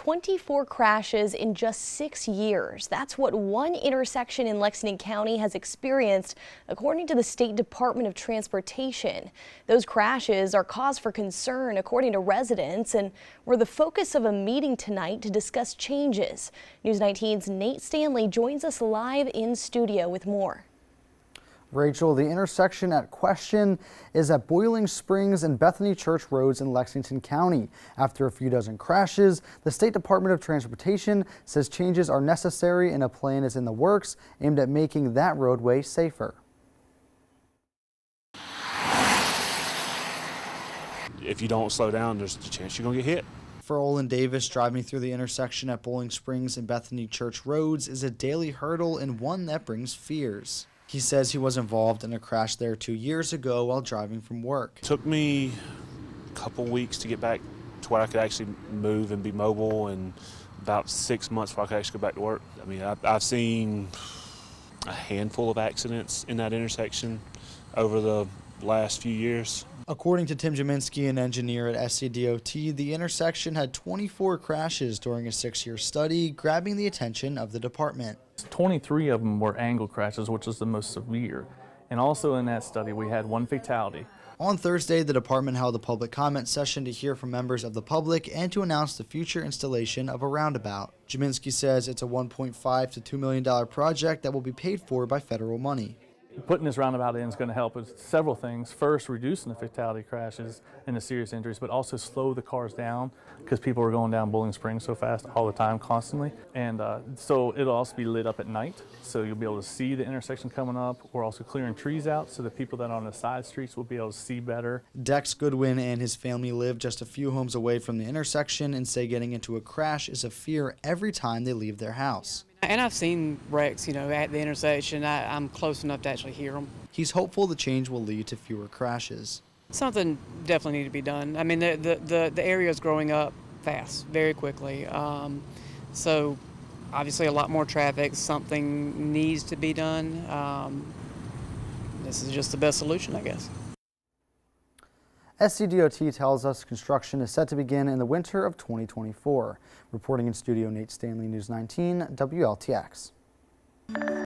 24 crashes in just 6 years. That's what one intersection in Lexington County has experienced, according to the State Department of Transportation. Those crashes are cause for concern, according to residents, and were the focus of a meeting tonight to discuss changes. News 19's Nate Stanley joins us live in studio with more. Rachel, the intersection at question is at Boiling Springs and Bethany Church Roads in Lexington County. After a few dozen crashes, the State Department of Transportation says changes are necessary and a plan is in the works aimed at making that roadway safer. If you don't slow down, there's a chance you're going to get hit. For Olin Davis, driving through the intersection at Boiling Springs and Bethany Church Roads is a daily hurdle and one that brings fears. He says he was involved in a crash there 2 years ago while driving from work. It took me a couple weeks to get back to where I could actually move and be mobile, and about 6 months before I could actually go back to work. I mean, I've seen a handful of accidents in that intersection over the last few years. According to Tim Jaminski, an engineer at SCDOT, the intersection had 24 crashes during a 6-year study, grabbing the attention of the department. 23 of them were angle crashes, which is the most severe. And also in that study, we had 1 fatality. On Thursday, the department held a public comment session to hear from members of the public and to announce the future installation of a roundabout. Jaminski says it's a $1.5 to $2 million project that will be paid for by federal money. Putting this roundabout in is going to help with several things. First, reducing the fatality crashes and the serious injuries, but also slow the cars down because people are going down Boiling Springs so fast all the time, constantly. And so it'll also be lit up at night, so you'll be able to see the intersection coming up. We're also clearing trees out so the people that are on the side streets will be able to see better. Dex Goodwin and his family live just a few homes away from the intersection and say getting into a crash is a fear every time they leave their house. And I've seen wrecks, at the intersection. I'm close enough to actually hear them. He's hopeful the change will lead to fewer crashes. Something definitely need to be done. I mean, the area is growing up fast, very quickly. So obviously a lot more traffic. Something needs to be done. This is just the best solution, I guess. SCDOT tells us construction is set to begin in the winter of 2024. Reporting in studio, Nate Stanley, News 19, WLTX.